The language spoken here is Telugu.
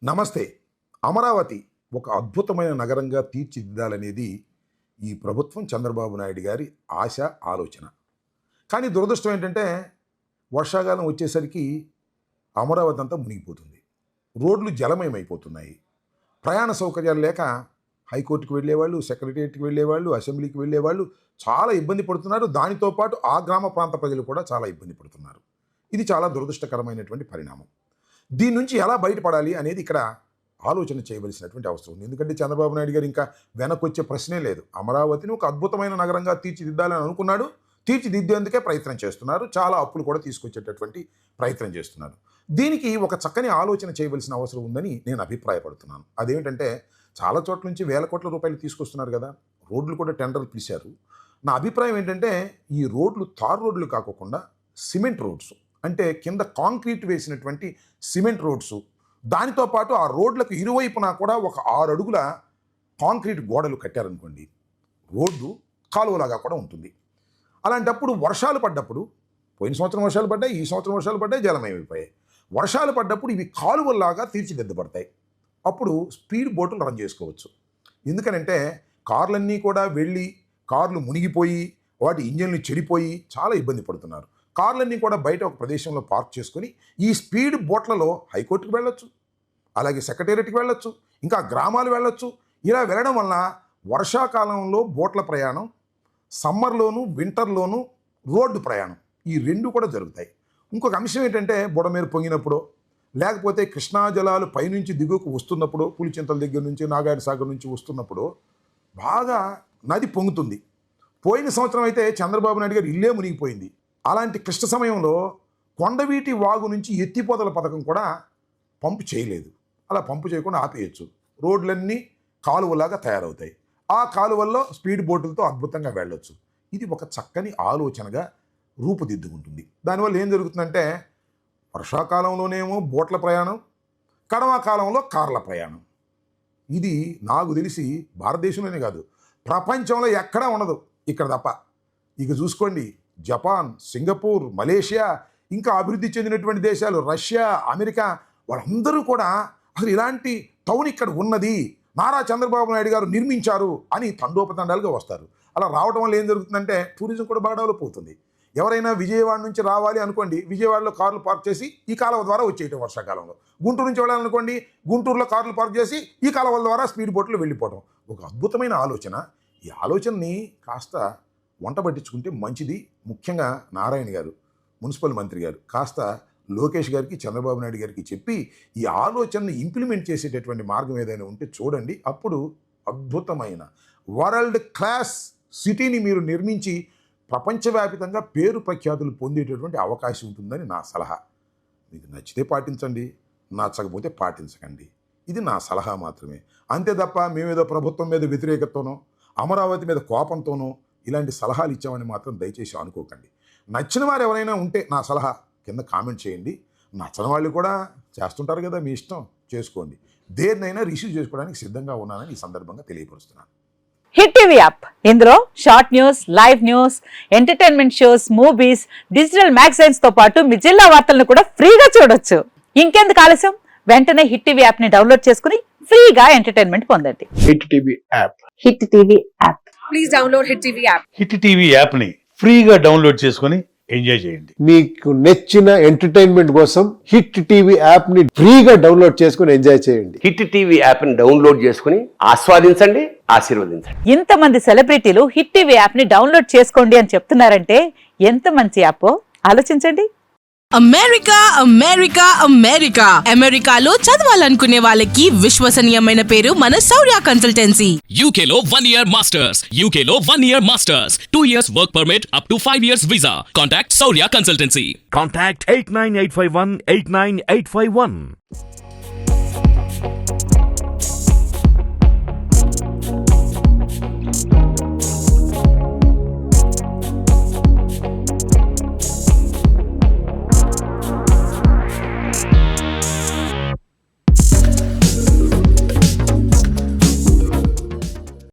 నమస్తే. అమరావతి ఒక అద్భుతమైన నగరంగా తీర్చిదిద్దాలనేది ఈ ప్రభుత్వం చంద్రబాబు నాయుడు గారి ఆశ, ఆలోచన. కానీ దురదృష్టం ఏంటంటే వర్షాకాలం వచ్చేసరికి అమరావతి అంతా మునిగిపోతుంది. రోడ్లు జలమయమైపోతున్నాయి. ప్రయాణ సౌకర్యాలు లేక హైకోర్టుకు వెళ్ళేవాళ్ళు, సెక్రటేరియట్కి వెళ్ళేవాళ్ళు, అసెంబ్లీకి వెళ్ళేవాళ్ళు చాలా ఇబ్బంది పడుతున్నారు. దానితో పాటు ఆ గ్రామ ప్రాంత ప్రజలు కూడా చాలా ఇబ్బంది పడుతున్నారు. ఇది చాలా దురదృష్టకరమైనటువంటి పరిణామం. దీని నుంచి ఎలా బయటపడాలి అనేది ఇక్కడ ఆలోచన చేయవలసినటువంటి అవసరం ఉంది. ఎందుకంటే చంద్రబాబు నాయుడు గారు ఇంకా వెనక్కి వచ్చే ప్రశ్నే లేదు. అమరావతిని ఒక అద్భుతమైన నగరంగా తీర్చిదిద్దాలని అనుకున్నాడు. తీర్చిదిద్దేందుకే ప్రయత్నం చేస్తున్నారు. చాలా అప్పులు కూడా తీసుకొచ్చేటటువంటి ప్రయత్నం చేస్తున్నారు. దీనికి ఒక చక్కని ఆలోచన చేయవలసిన అవసరం ఉందని నేను అభిప్రాయపడుతున్నాను. అదేమిటంటే చాలా చోట్ల నుంచి వేల కోట్ల రూపాయలు తీసుకొస్తున్నారు కదా, రోడ్లు కూడా టెండర్లు పిలిచారు. నా అభిప్రాయం ఏంటంటే ఈ రోడ్లు తార్ రోడ్లు కాకుండా సిమెంట్ రోడ్స్, అంటే కింద కాంక్రీట్ వేసినటువంటి సిమెంట్ రోడ్స్, దానితో పాటు ఆ రోడ్లకు ఇరువైపున కూడా ఒక 6 అడుగుల కాంక్రీట్ గోడలు కట్టారనుకోండి, రోడ్డు కాలువలాగా కూడా ఉంటుంది. అలాంటప్పుడు వర్షాలు పడ్డప్పుడు, పోయిన సంవత్సరం వర్షాలు పడ్డాయి, ఈ సంవత్సరం వర్షాలు పడ్డాయి, జలమయమైపోయాయి. వర్షాలు పడ్డప్పుడు ఇవి కాలువల్లాగా తీర్చిదిద్దబడతాయి. అప్పుడు స్పీడ్ బోటులు రన్ చేసుకోవచ్చు. ఎందుకనంటే కార్లన్నీ కూడా వెళ్ళి కార్లు మునిగిపోయి వాటి ఇంజన్లు చెడిపోయి చాలా ఇబ్బంది పడుతున్నారు. కార్లన్నీ కూడా బయట ఒక ప్రదేశంలో పార్క్ చేసుకొని ఈ స్పీడ్ బోట్లలో హైకోర్టుకు వెళ్ళొచ్చు, అలాగే సెక్రటేరియట్కి వెళ్ళొచ్చు, ఇంకా గ్రామాలు వెళ్ళొచ్చు. ఇలా వెళ్ళడం వల్ల వర్షాకాలంలో బోట్ల ప్రయాణం, సమ్మర్లోను వింటర్లోను రోడ్డు ప్రయాణం, ఈ రెండు కూడా జరుగుతాయి. ఇంకొక అంశం ఏంటంటే బుడమేరు పొంగినప్పుడు, లేకపోతే కృష్ణా జలాలు పైనుంచి దిగువకు వస్తున్నప్పుడు, పులిచింతల దగ్గర నుంచి నాగార్జున సాగర్ నుంచి వస్తున్నప్పుడు బాగా నది పొంగుతుంది. పోయిన సంవత్సరం అయితే చంద్రబాబు నాయుడు గారు ఇల్లే మునిగిపోయింది. అలాంటి క్లిష్ట సమయంలో కొండవీటి వాగు నుంచి ఎత్తిపోతల పథకం కూడా పంపు చేయలేదు. అలా పంపు చేయకుండా ఆపేయచ్చు. రోడ్లన్నీ కాలువలాగా తయారవుతాయి. ఆ కాలువల్లో స్పీడ్ బోటులతో అద్భుతంగా వెళ్ళొచ్చు. ఇది ఒక చక్కని ఆలోచనగా రూపుదిద్దుకుంటుంది. దానివల్ల ఏం జరుగుతుందంటే వర్షాకాలంలోనేమో బోట్ల ప్రయాణం, కడవకాలంలో కార్ల ప్రయాణం. ఇది నాకు తెలిసి భారతదేశంలోనే కాదు, ప్రపంచంలో ఎక్కడా ఉండదు, ఇక్కడ తప్ప. ఇక చూసుకోండి, జపాన్, సింగపూర్, మలేషియా, ఇంకా అభివృద్ధి చెందినటువంటి దేశాలు రష్యా, అమెరికా, వాళ్ళందరూ కూడా అసలు ఇలాంటి టౌన్ ఇక్కడ ఉన్నది, నారా చంద్రబాబు నాయుడు గారు నిర్మించారు అని తండోపతండాలుగా వస్తారు. అలా రావడం వల్ల ఏం జరుగుతుందంటే టూరిజం కూడా బాగా డెవలప్ అవుతుంది. ఎవరైనా విజయవాడ నుంచి రావాలి అనుకోండి, విజయవాడలో కార్లు పార్క్ చేసి ఈ కాలువ ద్వారా వచ్చేయటం వర్షాకాలంలో. గుంటూరు నుంచి వెళ్ళాలనుకోండి, గుంటూరులో కార్లు పార్క్ చేసి ఈ కాలువల ద్వారా స్పీడ్ బోట్లో వెళ్ళిపోవటం. ఒక అద్భుతమైన ఆలోచన. ఈ ఆలోచనని కాస్త వంట పట్టించుకుంటే మంచిది. ముఖ్యంగా నారాయణ గారు, మున్సిపల్ మంత్రి గారు, కాస్త లోకేష్ గారికి, చంద్రబాబు నాయుడు గారికి చెప్పి ఈ ఆలోచనని ఇంప్లిమెంట్ చేసేటటువంటి మార్గం ఏదైనా ఉంటే చూడండి. అప్పుడు అద్భుతమైన వరల్డ్ క్లాస్ సిటీని మీరు నిర్మించి ప్రపంచవ్యాప్తంగా పేరు ప్రఖ్యాతులు పొందేటటువంటి అవకాశం ఉంటుందని నా సలహా. మీకు నచ్చితే పాటించండి, నచ్చకపోతే పాటించకండి. ఇది నా సలహా మాత్రమే. అంతే తప్ప మేమేదో ప్రభుత్వం మీద వ్యతిరేకతతోనో, అమరావతి మీద కోపంతోనో ఇలాంటి సలహాలు ఇచ్చామని మాత్రం దయచేసి అనుకోకండి. నచ్చిన వారు ఎవరైనా ఉంటే నా సలహా కింద కామెంట్ చేయండి. నచ్చని వాళ్ళు కూడా చేస్తుంటారు కదా, మీ ఇష్టం, చేసుకోండి. దేన్నైనా రిసీవ్ చేసుకోవడానికి సిద్ధంగా ఉన్నానని ఈ సందర్భంగా తెలియపరుస్తున్నాను. హిట్ టీవీ యాప్, ఇందులో short news, live news, entertainment shows, movies, digital magazines తో పాటు మీ జిల్లా వార్తలను కూడా ఫ్రీగా చూడొచ్చు. ఇంకెందుకు ఆలస్యం, వెంటనే హిట్ టీవీ యాప్ ని డౌన్లోడ్ చేసుకుని ఫ్రీగా ఎంటర్టైన్మెంట్ పొందండి. Hit TV app. Hit TV app. Please download hit TV app. Hit TV యాప్ని ఫ్రీగా డౌన్లోడ్ చేసుకొని ఎంజాయ్ చేయండి. మీకు నచ్చిన ఎంటర్టైన్మెంట్ కోసం హిట్ టీవీ యాప్ ని ఫ్రీగా డౌన్లోడ్ చేసుకొని ఎంజాయ్ చేయండి. హిట్ టీవీ యాప్ ని డౌన్లోడ్ చేసుకుని ఆస్వాదించండి, ఆశీర్వదించండి. ఇంతమంది సెలబ్రిటీలు హిట్ టీవీ యాప్ ని డౌన్లోడ్ చేసుకోండి అని చెప్తున్నారంటే ఎంత మంచి యాప్ ఆలోచించండి. అమెరికా అమెరికా అమెరికా అమెరికాలో చదవాలనుకునే వాళ్ళకి విశ్వసనీయమైన పేరు మన శౌర్య కన్సల్టెన్సీ. UK లో 1 year masters. UK లో 1 year masters. 2 years work permit up to 5 years visa. Contact Saurya Consultancy. Contact 89851 89851.